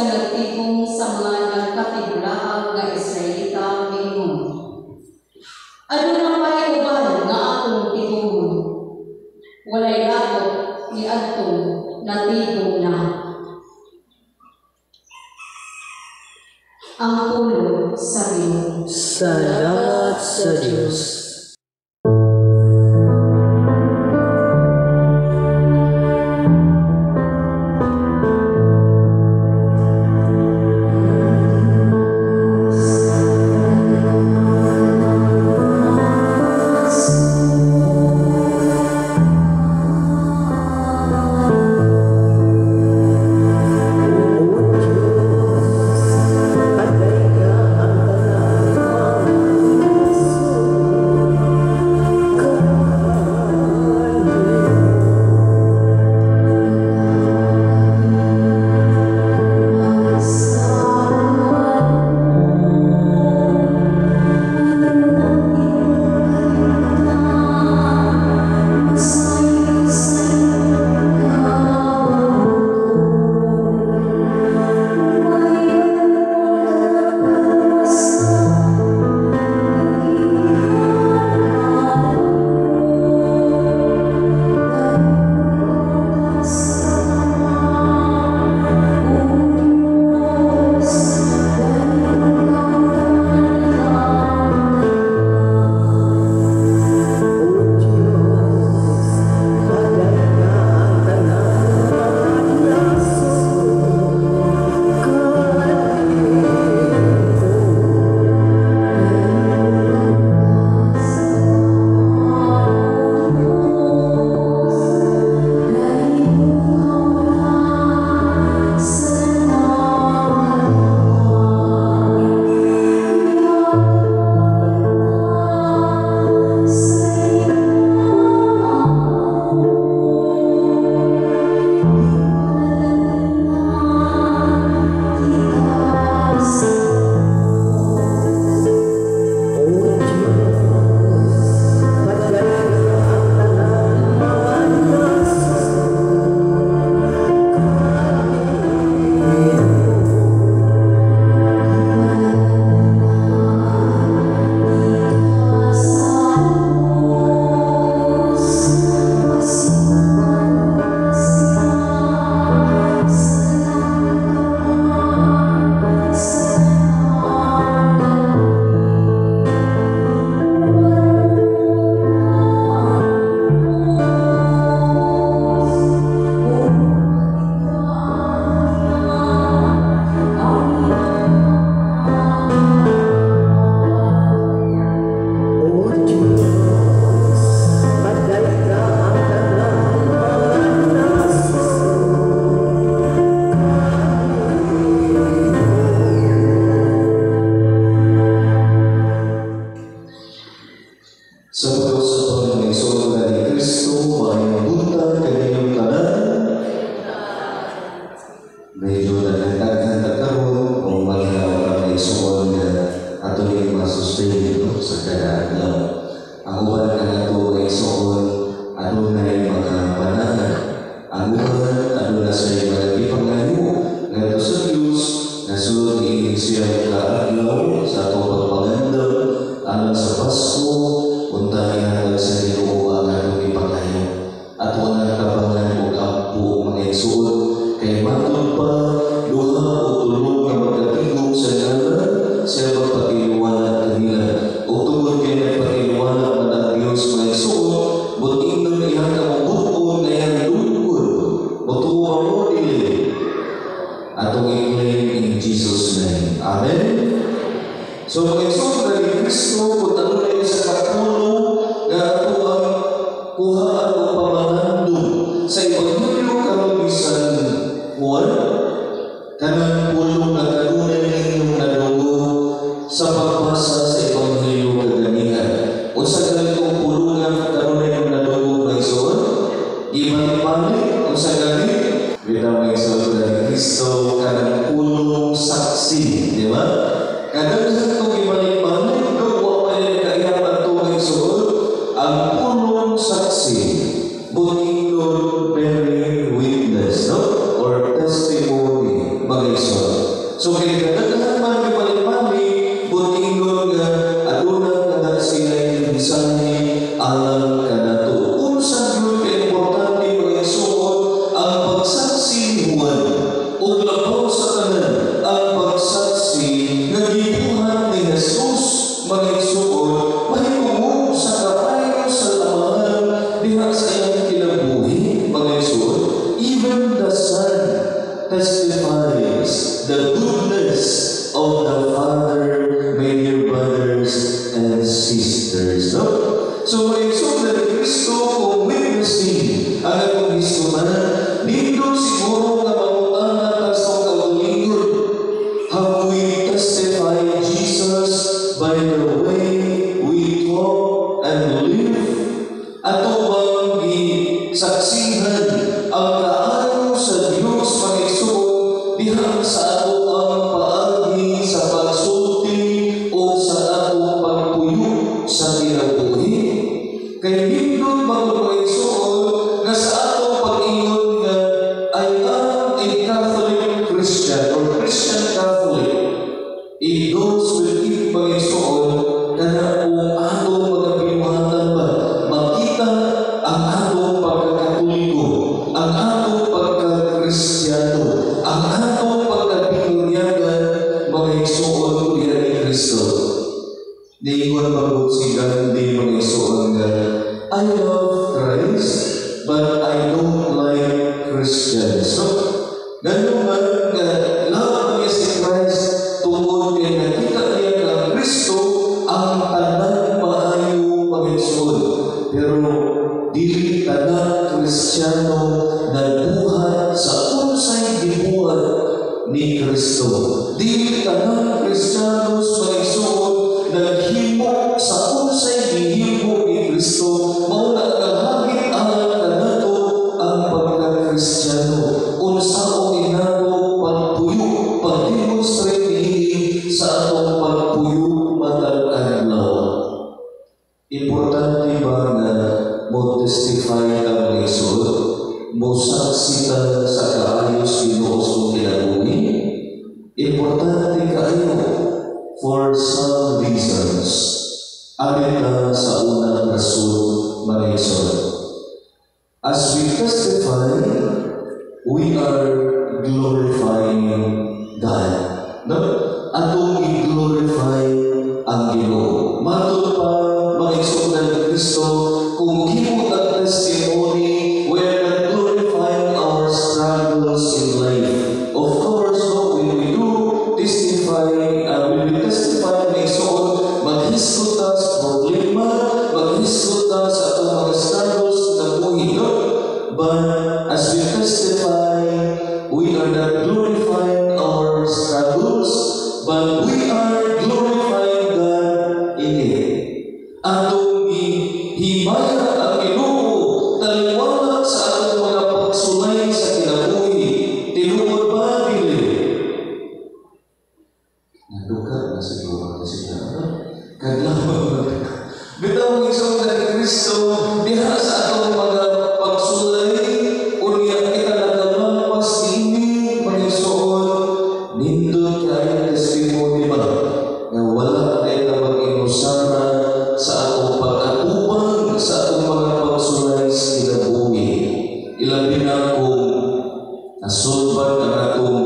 nga nagtigong sa mga nagkatibulaang nga Israelita mingon. Ano na pa'y uban nga akong tigong? Walay lagot ni atong natigong na. Ang pulong sa Diyos. Salamat sa Diyos. Bukingnon bearing witness, no? Or testimony, mga iso. So kailangan man mali butingon nga aduna kada sila bisahi alam kanato. Unsa gyud ka importante mga igsoon ang pagsaksi ni Juan ug labaw sa tanan ang pagsaksi nga gibuhat ni Jesus mga igsoon mahimong sa kaayo sa laman diha sa iyang kinabuhi mga igsoon. Even the Son testifies the goodness of the Father, my dear brothers and sisters. No? So, maigsoon na ni Kristo kung witnessing ang akong history, dito siguro na mangutana sa kaulingon. Have we testified Jesus by the way we talk and live? Ato bang gisaksihan ang kaayo sa Diyos maigsoon diha sa ato ang paagi sa pagsulti o sa ato pagpuyo sa kinabuhi? Kay hindot magpaigsoon nga sa ato pag-ingon nga I am a Catholic Christian or Christian Catholic. If those will keep pag-igsoon kana kung ato mga pinuhatan ba makita ang ato pagkakatoliko, ang ato pagka-Kristiyano, ang ato pagka-pinunyagan mga igsoon diha ni Kristo. Niingon magod si Gandhi mga igsoon nga I love Christ but I don't like Christians. So, ganun man nga love niya si Christ tungkol kay nakita niya na Kristo ang tanan maayo mga igsoon. Pero dili tanan Kristiyano nagbuhat sa unsay gibuhat ni Kristo. Dili tanan Kristiyano sa igsoon naghimo sa unsay gihimo ni Kristo. Mao na kahagit alang kanato ang pagka-Kristiyano. Unsaon inato pagpuyo, pag-demonstrate niini sa atong pagpuyo matag adlaw. Importante ba na mo testify ang igsoon? Mo saksi ta sa kaayos Dios kung kinabuhi? Importante kaayo for some reasons. Amin na sa unang rason mga igsoon. As we testify, we are glorifying God. No? Atong i-glorify ang Ginoo. Matod pa mga igsoon ng Kristo kung himo ang testimony, we are not glorifying our struggles in life. Of course, no, when we do testify, when we testify ng igsoon, maghisgot ta sa problema, maghisgot ta sa atong mga struggles na buhay, no? But as we testify, we are not glorifying our struggles, but we are glorifying God in it. Atong himaya ang Ginoo taliwala sa atong mga pagsulay sa kinabuhi. Tinuod ba dili? Naduka na siguro na siya. Kadlaw. Bitaw ang igsoon na ni Kristo diha sa atong mga pagsulay unya kita naglampas ini mga igsoon nindot kay testimony ba nga wala ay mag-inusara sa atong pag-atubang sa atong mga pagsulay sa kinabuhi. Ilabi na kung nasulban ang atong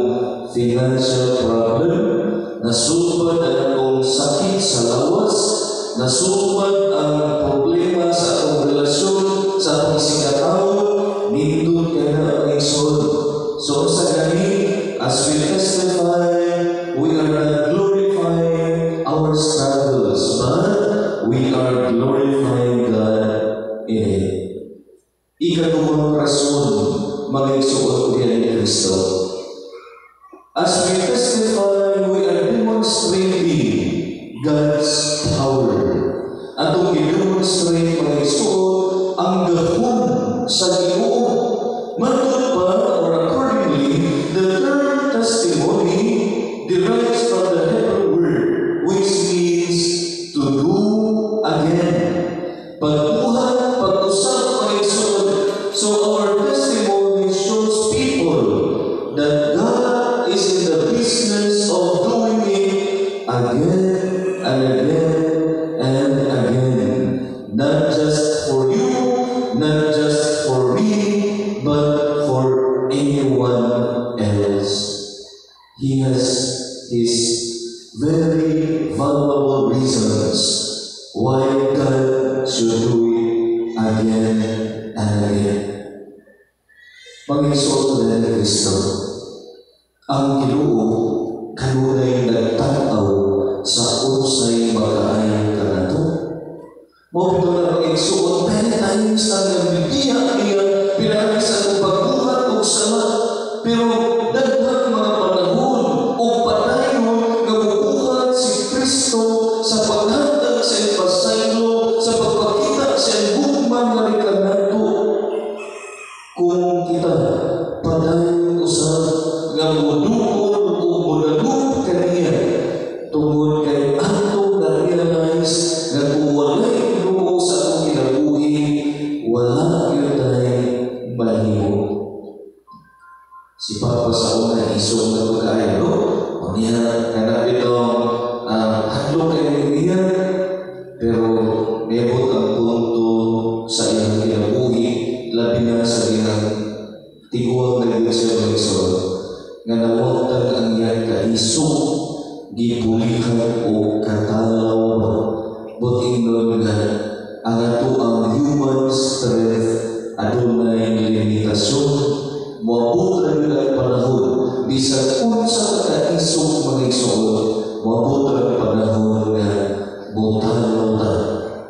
financial problem, nasulban ang atong sakit sa lawas, nasulban ang problema sa atong relasyon sa atong sikataw, nindot ka na ang igsoon. So sa gani, as we testify, we are not glorifying our struggles, but we are glorifying God in it. Ikaduhang rason, mga igsoon diha ni Kristo. As we testify, we are demonstrating God's power. Atong i-demonstrate mga igsoon ang gahom sa Ginoo. Matod pa, or accordingly, the third testimony derives from the Hebrew word, which means to do again. Pagbuhat, pag-usap mga igsoon. So our testimony shows people that God is in the business He has his very valuable reasons why God should do it again and again. Pag-isoto na ni Kristo, ang Ginoo kanunay nagtanaw sa unsay makaayon kanato. Mo bitaw na pag-isoto many times ang nagbibiya niya pinagi sa atong pagbuhat og sama, pero daghang mga panahon o padayon nga bubuhat si Kristo sa paghatag sa pasaylo, sa pagpakita sa gugma nga kanato. Kung kita padayon usab nga modukon o modalup kaniya tungod kay ato na realize nga kung wala'y Ginoo sa atong kinabuhi, wala yun tayo mahimo. Si Papa sa una isong na ito kaya, no? O niya, kanap itong hadlok kayo niya, pero mebot ang punto sa iyang kinabuhi, labi na sa iyang tiguang na yun siya ng isod, nga nawagtag ang iyang kaisong, gipulihan o katalaw, buting nun nga, ang ato ang human strength, adunay limitasyon, moabot rin ang panahon, bisag unsa kaisong mga isod, moabot rin ang panahon nga, butalaw na,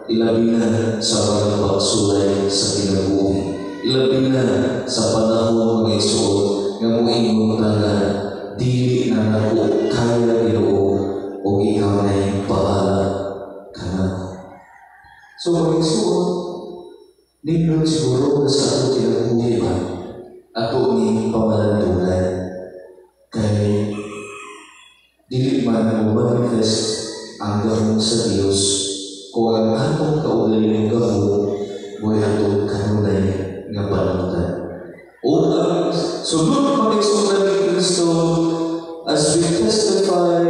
ilabi na sa mga pagsulay sa kinabuhi. Ilabi na sa panahon mga isod nga moingon na dili na nako kaya Ginoo o ikaw na'y bahala ka na. So mga isod, nindot siguro na sa ato kinabuhi ba ato ni pamalantunan kay dili man manifest ang gahong sa Dios kung ang atong kaugaling gahong mo'y atong kanunay nga panamutan. O ang sunod pag-isunod ni Kristo, as we testify,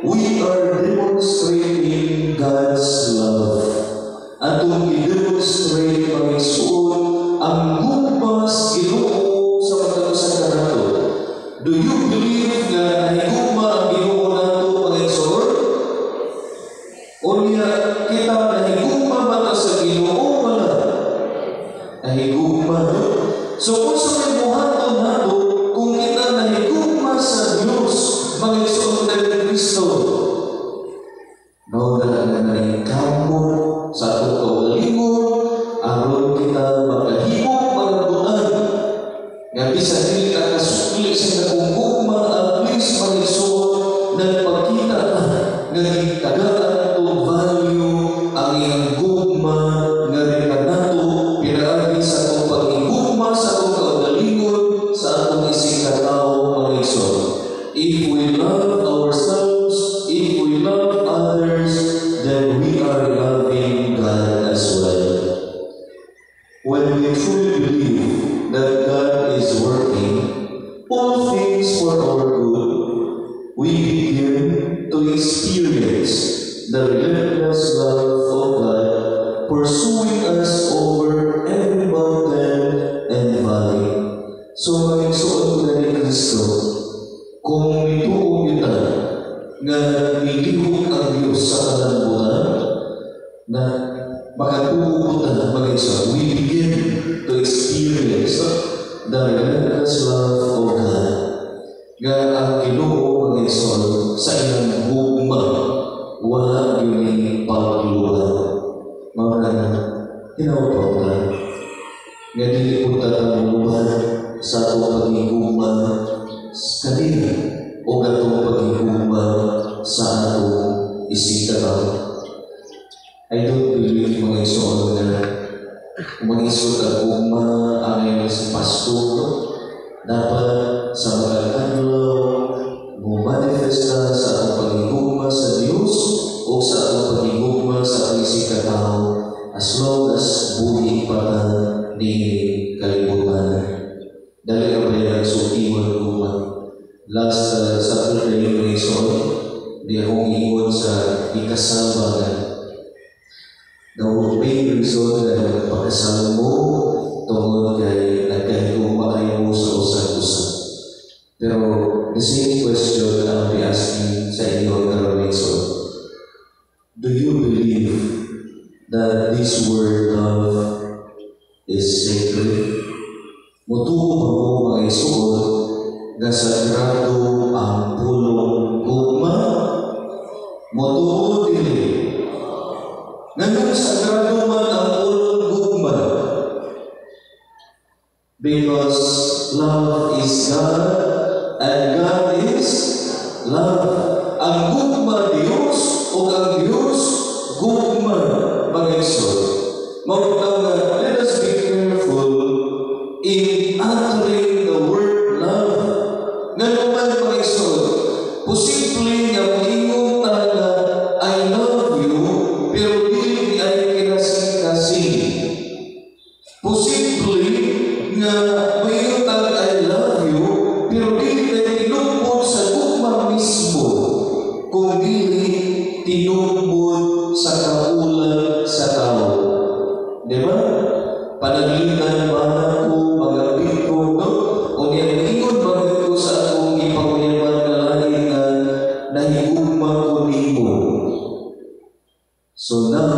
we are demonstrating God's love. Atong i-demonstrate pag-isunod ang gugmas Ginoo sa pagkakusan ka nato. Do you believe na nahigugma ang Ginoo nato pag-isunod? O niya kita nahigugma ba ito sa Ginoo wala? Nahigugma. So kung sa may buhaton nato, kung kita nahigugma sa Diyos, mag-isunod ng Kristo, nawala na ng kamon sa atong kaugalingon, aron kita makahigog magabutan. Nga bisan dili ka kasukli sa nagugugma, at least mag-isunod nagpakita nga gitagaan nato value ang iyang gugma nga rin nato pinaagi sa atong pag-igugma sa atong kaugalingon sa atong ising katao mga igsoon. If we love ourselves, if we love others, then we are loving God as well. When we truly believe that God is working all things for our good, we begin to experience the relentless love of God pursuing us over every mountain and valley. So magigsuon ko na ni Kristo, kung nituong kita nga nilihog ang Diyos sa kalambutan, na makatuubot na magigsuon, we begin to experience the relentless love of God. Nga ang Ginoo magigsuon sa iyang gugma, wala yun ay pagluhan. Mga tinawag ka, nga dili po tatanguluhan sa atong pag-igugma kanina o atong pag-igugma sa atong isikataw. I don't believe mga isuon na mga isuon at gugma ang iyong si pastor dapat sa mga adlaw bumanifesta sa atong pag-igugma sa Diyos o sa atong pag-igugma sa atong isikataw as long as buhi pa na ni kalibutan. Dali ka ba yung nagsukiwan gugma? Last Saturday yung isuon, di akong iwan sa ikasabagan. The main reason na nagpakasal mo tungkol kay nagkahigong maayo mo sa usan-usan. Pero the same question question na I'll be asking sa inyo karon lesson. Do you believe that this word love is sacred? Mutuo ba mo mga isuod nga sagrado ang pulong gugma? Mutuo dili. Ngayon sagrado man ang pulong gugma. Because love is God and God is love. Ang gugma Diyos o ang Diyos gugma mga isod. Mawag nga, let us be careful in uttering the word love. Nga naman mga isod, posibleng nga maingong talaga I love you, pero hindi ay kinasing-kasing. Posibleng nga maingong talaga I love you, pero hindi ay tinumpod sa gugma mismo, kung hindi tinumpod sa kaulan sa tao. Diba? Panaglitan ba na ko, mga bito, no? O niya, ingon ba ko sa akong ipangyaman na langit na nahigugma ko nimo. So now,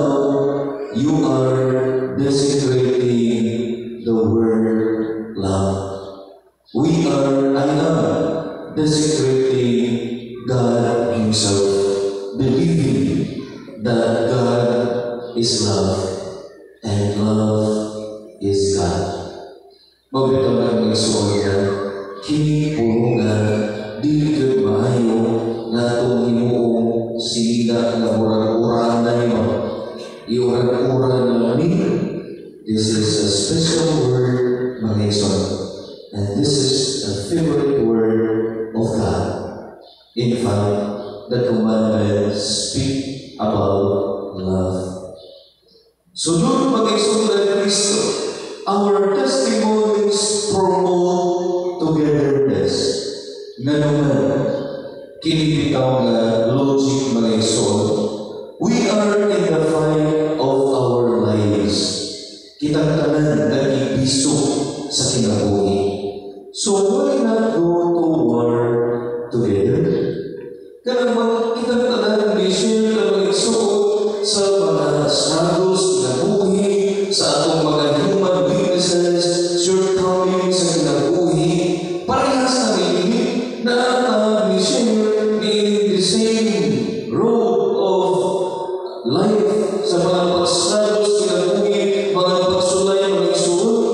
you are desecrating the word love. We are, I am, desecrating God Himself, believing that God is love and love is God. Magbitaw na mga isuon nga, kini puro nga, dili kayo maayo nga itong himuong sila nga urang-uranay mo. Iurang-urang na ni. This is a special word, mga isuon. And this is a favorite word of God. In fact, the commandments speak about love. So, Lord, mag-isong na Kristo, our testimonies promote togetherness. Nga naman, kinibitaw nga logic mga isod, we are in the fight of our lives. Kitang tanan nag-ibiso sa kinabuhi. So, why not go to war together? Kaya naman, kitang tanan nag-share na mga isod sa mga struggles, kinabuhi, sa atong mga human weaknesses, shortcomings sa kinabuhi, parehas na rin na share in the same road of life sa mga pag-struggles, kinabuhi, mga pagsulay, mga isulot.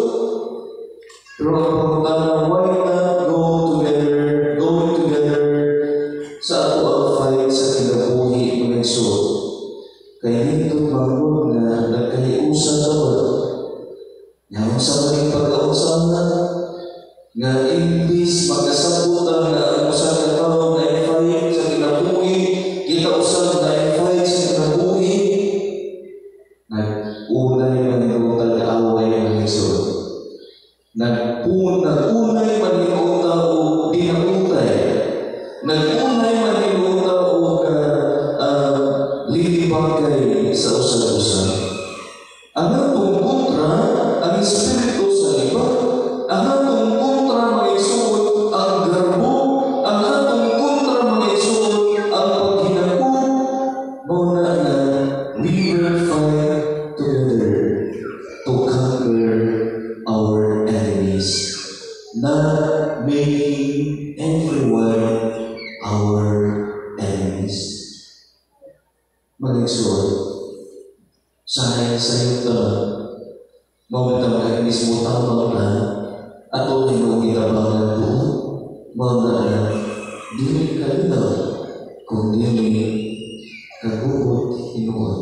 Pero ang pagkutana, why not go together sa ato ang fight sa kinabuhi, mga isulot? Kaya dito bagod na nagkahiusan sa wala. Yang sa maling pagkausan na nga imbis magkasabutan na ang usan na tao na i-fight sa kinabuhi, kita usan na i-fight sa kinabuhi, nag-unay manirutal na away ng isod. Nag-unay manirutal o dinakutay. Nag-unay manirutal o lilibagay sa usan-usan. Ang atong kontra, ang espiritu sa iba. Ang atong kontra, mga isuot, ang garbo. Ang atong kontra, mga isuot, ang paghinako. Muna na, we will fight together to conquer our enemies, not making everyone our enemies. Mag-exhort, sayo ka, mawagtang ka mismo tamang na, at o tingong itabangan po, mga dili ka nila, kung dili kagugot inuon.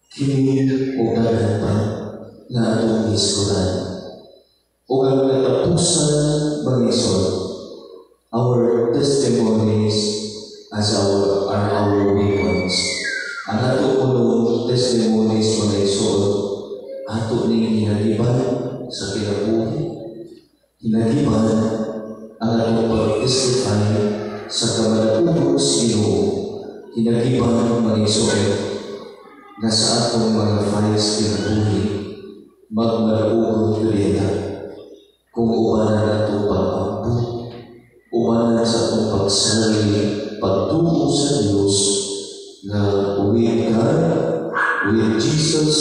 Kini o ganapa nga atong iskuran. O ang katapusan mag-isot, our testimonies are our weapons. Ang ato punong testimonies mga isod, ato ning hinagiban sa kinabuhi. Hinagiban ang ato pag-testify sa kamalaugos Ginoo. Hinagiban mga isod na sa atong mga fights kinabuhi, magmalaugos kulita kung uwanan nato pag-ambot umanan sa atong pagsali, pagtuo sa Diyos na with God, with Jesus,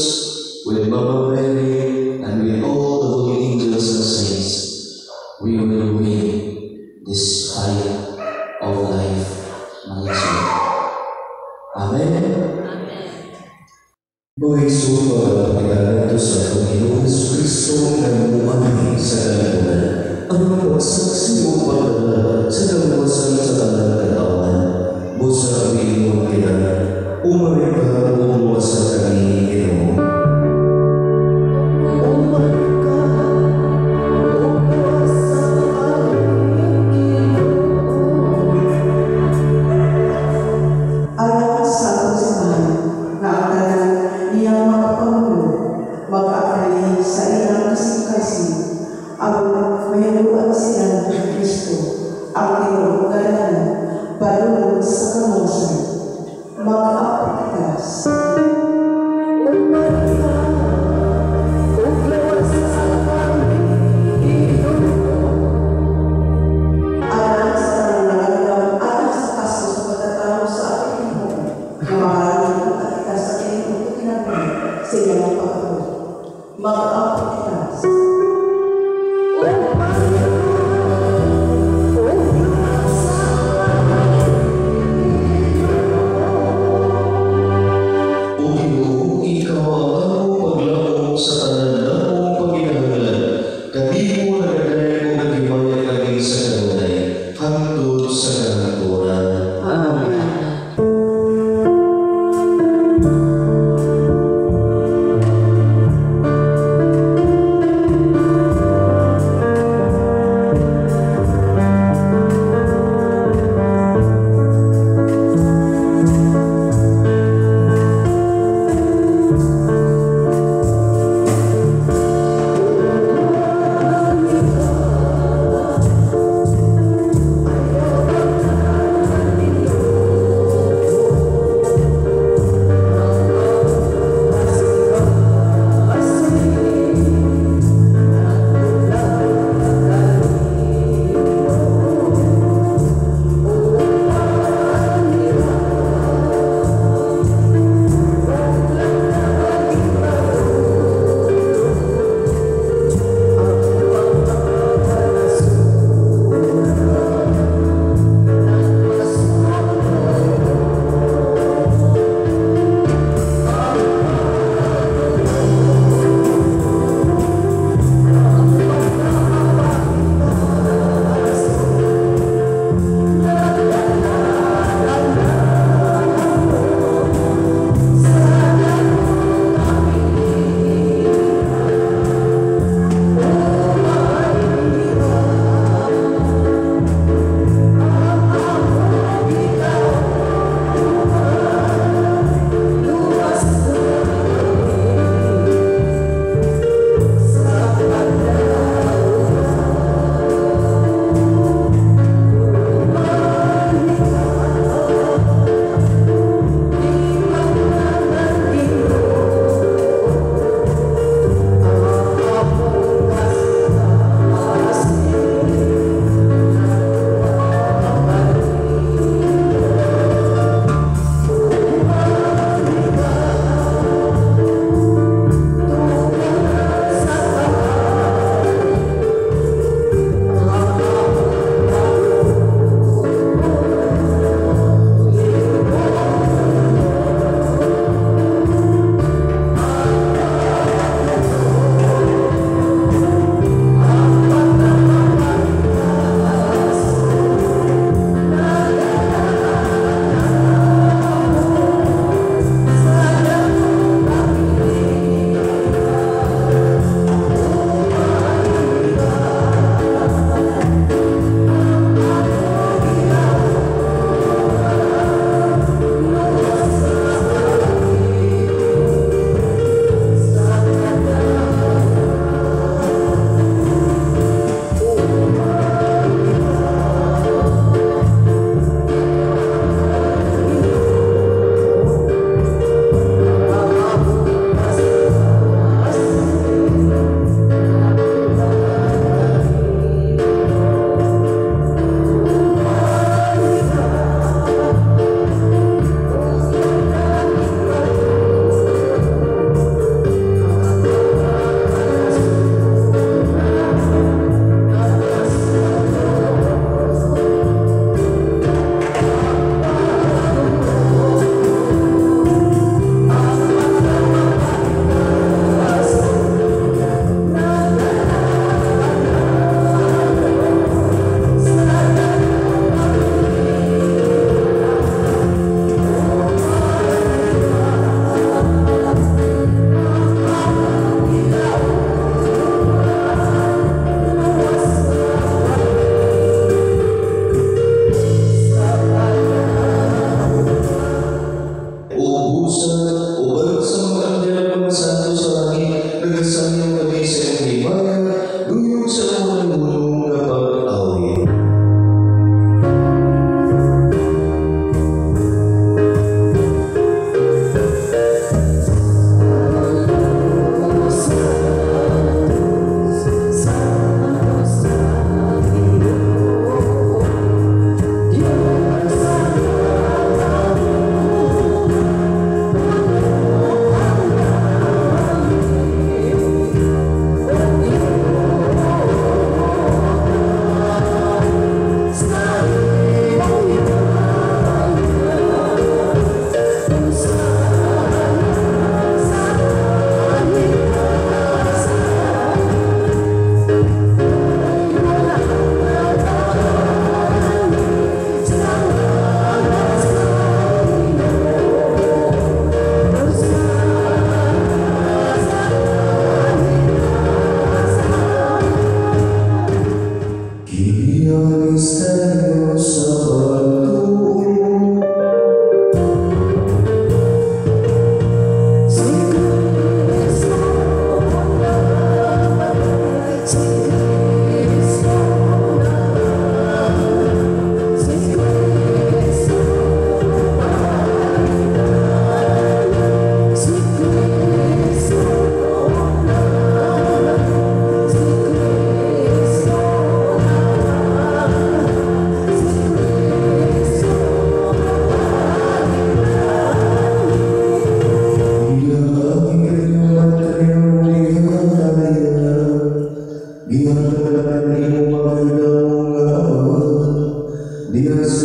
with Mama Mary, and with all the holy angels and saints, we will win this fight of life, mga Iso. Amen? Mga Iso, pagkakilala ito sa Panginoon Kristo na umani sa kalangunan, ang pagsaksi o pagdala sa kawasan sa talang katawan, mo sa aming mga kilala, umari ka o sa kanyang Ginoo.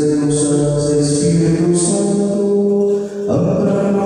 Diyos at sa Espiritu Santo, ang